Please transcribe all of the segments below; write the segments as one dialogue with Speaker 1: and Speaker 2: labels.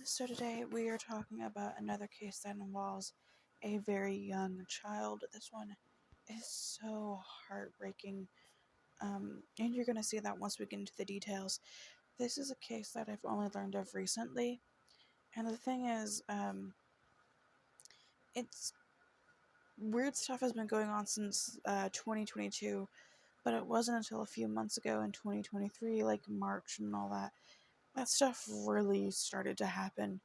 Speaker 1: So today we are talking about another case that involves a very young child. This one is so heartbreaking, and you're going to see that once we get into the details. This is a case that I've only learned of recently, and the thing is, it's weird stuff has been going on since 2022, but it wasn't until a few months ago in 2023, like March and all that stuff really started to happen.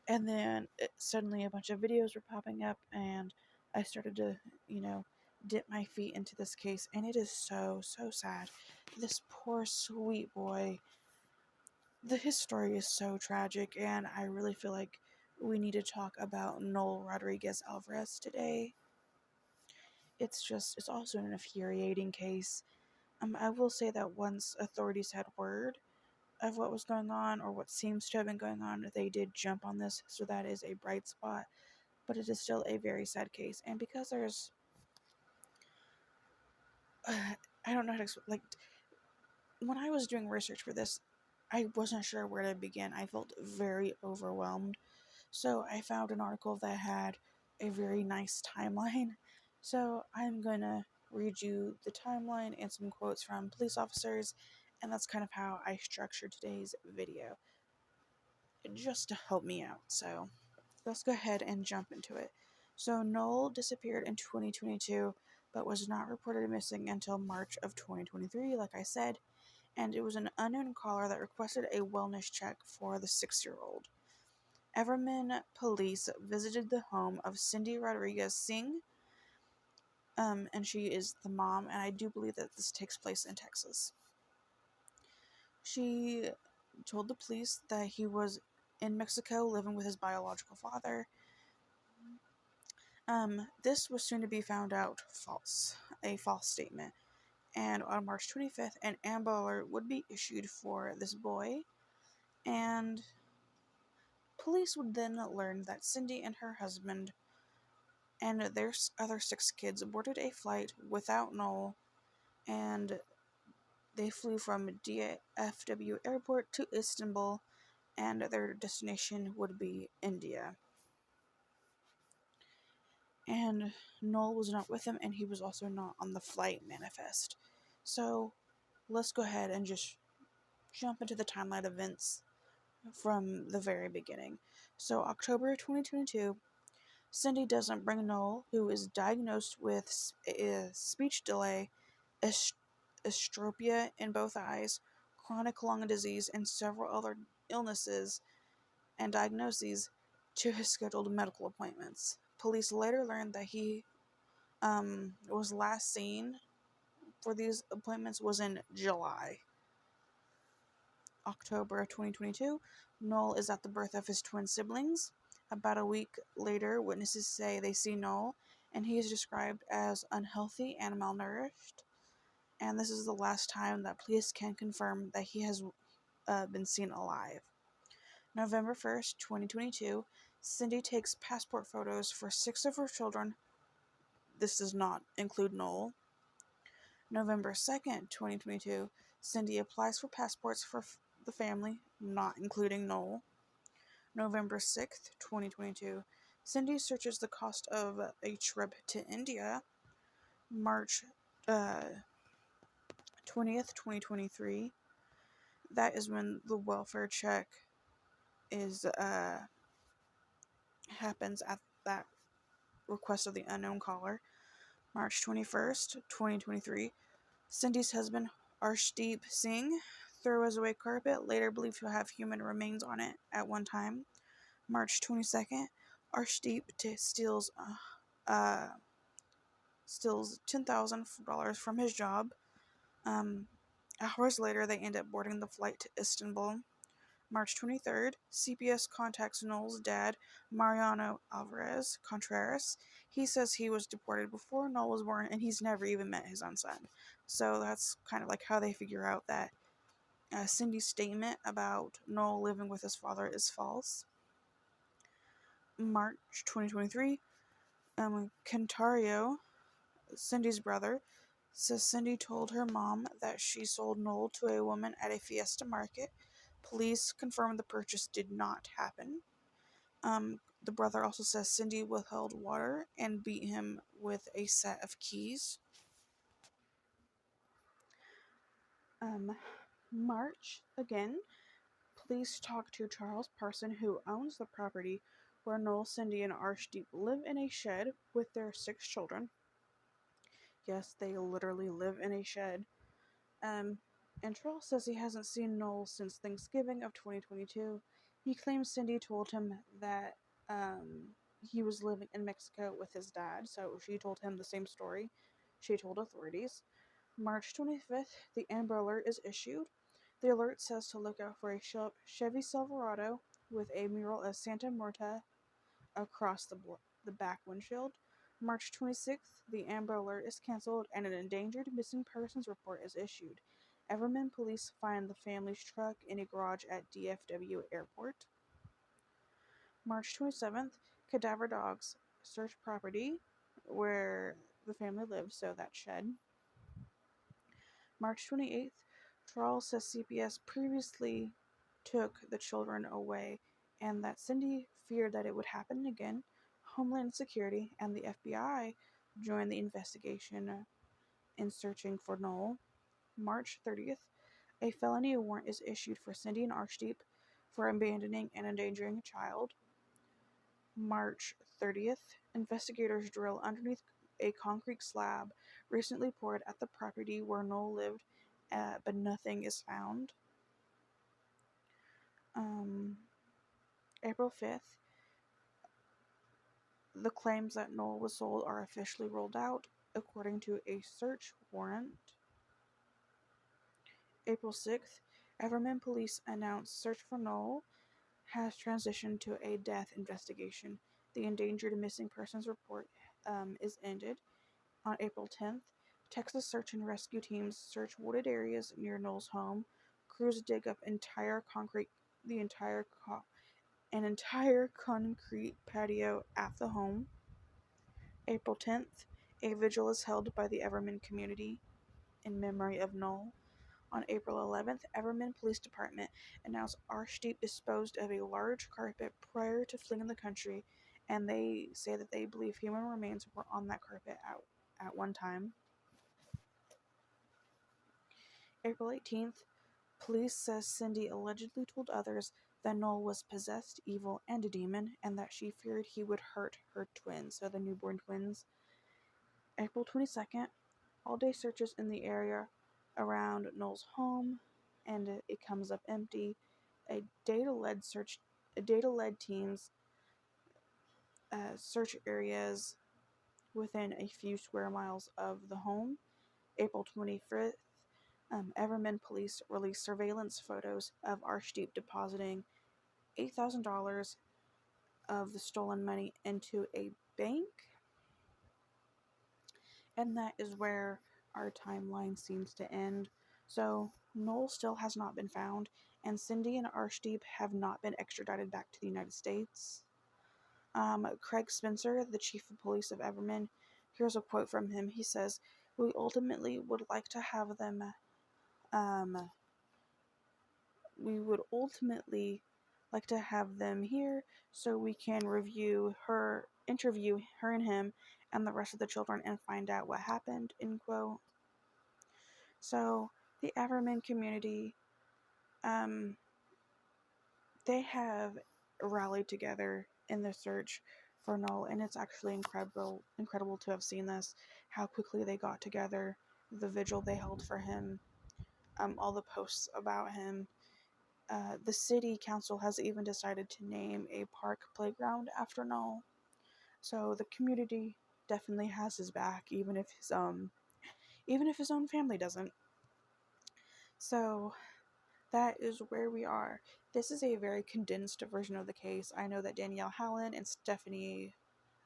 Speaker 1: And then suddenly a bunch of videos were popping up, and I started to, dip my feet into this case, and it is so, so sad. This poor, sweet boy, his story is so tragic, and I really feel like we need to talk about Noel Rodriguez Alvarez today. It's also an infuriating case. I will say that once authorities had word of what was going on, or what seems to have been going on, they did jump on this, so that is a bright spot. But it is still a very sad case. And because there's, I don't know how to explain, like, when I was doing research for this, I wasn't sure where to begin. I felt very overwhelmed. So I found an article that had a very nice timeline. So I'm gonna read you the timeline and some quotes from police officers, and that's kind of how I structured today's video, just to help me out. So let's go ahead and jump into it. So Noel disappeared in 2022, but was not reported missing until March of 2023, like I said, and it was an unknown caller that requested a wellness check for the 6-year-old. Everman police visited the home of Cindy Rodriguez Singh, and she is the mom, and I do believe that this takes place in Texas. She told the police that he was in Mexico living with his biological father. This was soon to be found out a false statement. And on March 25th, an Amber Alert would be issued for this boy, and police would then learn that Cindy and her husband and their other 6 kids boarded a flight without Noel, and they flew from DFW Airport to Istanbul, and their destination would be India. And Noel was not with them, and he was also not on the flight manifest. So let's go ahead and just jump into the timeline events from the very beginning. So October 2022, Cindy doesn't bring Noel, who is diagnosed with speech delay, estropia in both eyes, chronic lung disease, and several other illnesses and diagnoses, to his scheduled medical appointments. Police later learned that he was last seen for these appointments was in July. October of 2022, Noel is at the birth of his twin siblings. About a week later, witnesses say they see Noel, and he is described as unhealthy and malnourished. And this is the last time that police can confirm that he has been seen alive. November 1st, 2022, Cindy takes passport photos for 6 of her children. This does not include Noel. November 2nd, 2022, Cindy applies for passports for the family, not including Noel. November 6th, 2022, Cindy searches the cost of a trip to India. March 20th, 2023, that is when the welfare check is happens at that request of the unknown caller. March 21st, 2023, Cindy's husband, Arshdeep Singh, throws away carpet, later believed to have human remains on it at one time. March 22nd, Arshdeep steals $10,000 from his job. Hours later, they end up boarding the flight to Istanbul. March 23rd, CPS contacts Noel's dad, Mariano Alvarez Contreras. He says he was deported before Noel was born, and he's never even met his own son. So that's kind of like how they figure out that Cindy's statement about Noel living with his father is false. March 2023, Cantario, Cindy's brother, says Cindy told her mom that she sold Noel to a woman at a Fiesta market, Police confirmed the purchase did not happen. The brother also says Cindy withheld water and beat him with a set of keys. March, again, police talk to Charles Parson, who owns the property where Noel, Cindy, and Archdeep live in a shed with their 6 children. Yes, they literally live in a shed. Um, and Charles says he hasn't seen Noel since Thanksgiving of 2022. He claims Cindy told him that he was living in Mexico with his dad, so she told him the same story she told authorities. March 25th, the Amber Alert is issued. The alert says to look out for a Chevy Silverado with a mural of Santa Muerta across the back windshield. March 26th, the Amber Alert is canceled and an endangered missing persons report is issued. Everman police find the family's truck in a garage at DFW Airport. March 27th, cadaver dogs search property where the family lives, so that shed. March 28th, Charles says CPS previously took the children away and that Cindy feared that it would happen again. Homeland Security and the FBI joined the investigation in searching for Noel. March 30th, a felony warrant is issued for Cindy and Archdeep for abandoning and endangering a child. March 30th, investigators drill underneath a concrete slab recently poured at the property where Noel lived, but nothing is found. April 5th, the claims that Noel was sold are officially ruled out, according to a search warrant. April 6th, Everman police announced search for Noel has transitioned to a death investigation. The endangered missing persons report is ended. On April 10th, Texas search and rescue teams search wooded areas near Noel's home. Crews dig up an entire concrete patio at the home. April 10th, a vigil is held by the Everman community in memory of Noel. On April 11th, Everman Police Department announced Archdeep disposed of a large carpet prior to fleeing the country, and they say that they believe human remains were on that carpet at one time. April 18th, police says Cindy allegedly told others that Noel was possessed, evil, and a demon, and that she feared he would hurt her twins, so the newborn twins. April 22nd, all-day searches in the area around Noel's home, and it comes up empty. A data-led teams search areas within a few square miles of the home. April 25th, Everman police released surveillance photos of Archdeep depositing $8,000 of the stolen money into a bank. And that is where our timeline seems to end. So, Noel still has not been found, and Cindy and Archdeep have not been extradited back to the United States. Craig Spencer, the chief of police of Everman, here's a quote from him. He says, "We ultimately would like to have them, here so we can interview her and him and the rest of the children and find out what happened," end quote. So, the Everman community, they have rallied together in the search for Noel, and it's actually incredible to have seen this, how quickly they got together, the vigil they held for him, all the posts about him. The city council has even decided to name a park playground after Noel. So the community definitely has his back, even if his own family doesn't. So that is where we are. This is a very condensed version of the case. I know that Danielle Hallen and Stephanie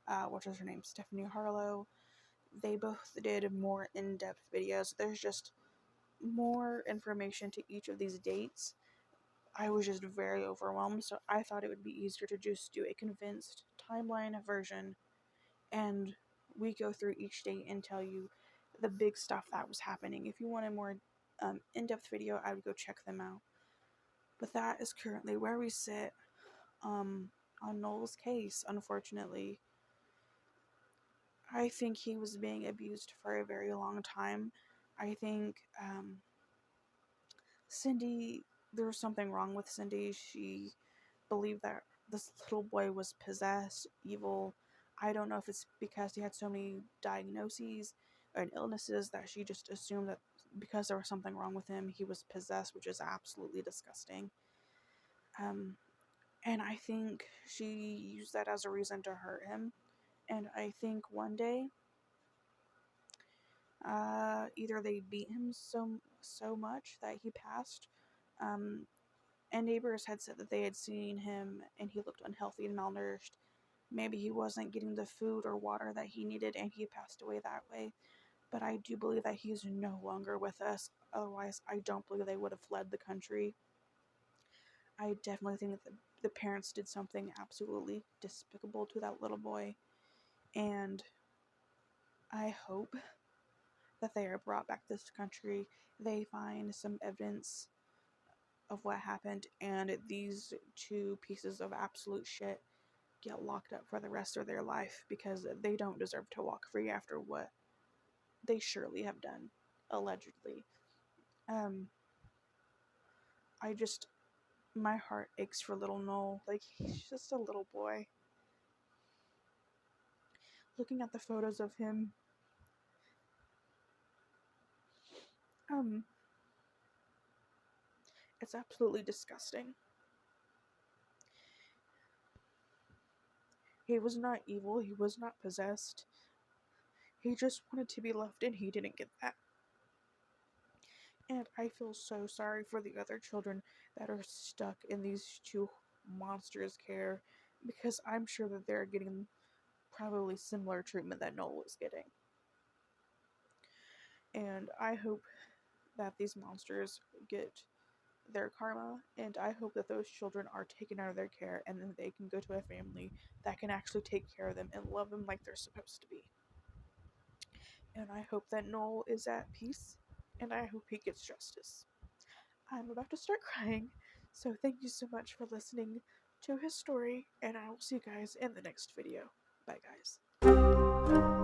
Speaker 1: Harlow, they both did more in-depth videos. There's just more information to each of these dates. I was just very overwhelmed, so I thought it would be easier to just do a condensed timeline version, and we go through each date and tell you the big stuff that was happening. If you want a more in-depth video, I would go check them out. But that is currently where we sit on Noel's case, unfortunately. I think he was being abused for a very long time. I think Cindy, there was something wrong with Cindy. She believed that this little boy was possessed, evil. I don't know if it's because he had so many diagnoses and illnesses that she just assumed that because there was something wrong with him, he was possessed, which is absolutely disgusting. Um, and I think she used that as a reason to hurt him. And I think one day, either they beat him so much that he passed, um, and neighbors had said that they had seen him and he looked unhealthy and malnourished. Maybe he wasn't getting the food or water that he needed and he passed away that way. But I do believe that he's no longer with us. Otherwise, I don't believe they would have fled the country. I definitely think that the parents did something absolutely despicable to that little boy. And I hope that they are brought back to this country. They find some evidence of what happened, and these two pieces of absolute shit get locked up for the rest of their life because they don't deserve to walk free after what they surely have done, allegedly. Um, I just, my heart aches for little Noel. Like, he's just a little boy. Looking at the photos of him, um, it's absolutely disgusting. He was not evil, he was not possessed. He just wanted to be loved and he didn't get that. And I feel so sorry for the other children that are stuck in these two monsters' care because I'm sure that they're getting probably similar treatment that Noel was getting. And I hope that these monsters get their karma, and I hope that those children are taken out of their care and then they can go to a family that can actually take care of them and love them like they're supposed to be. And I hope that Noel is at peace, and I hope he gets justice. I'm about to start crying, so thank you so much for listening to his story, and I will see you guys in the next video. Bye, guys.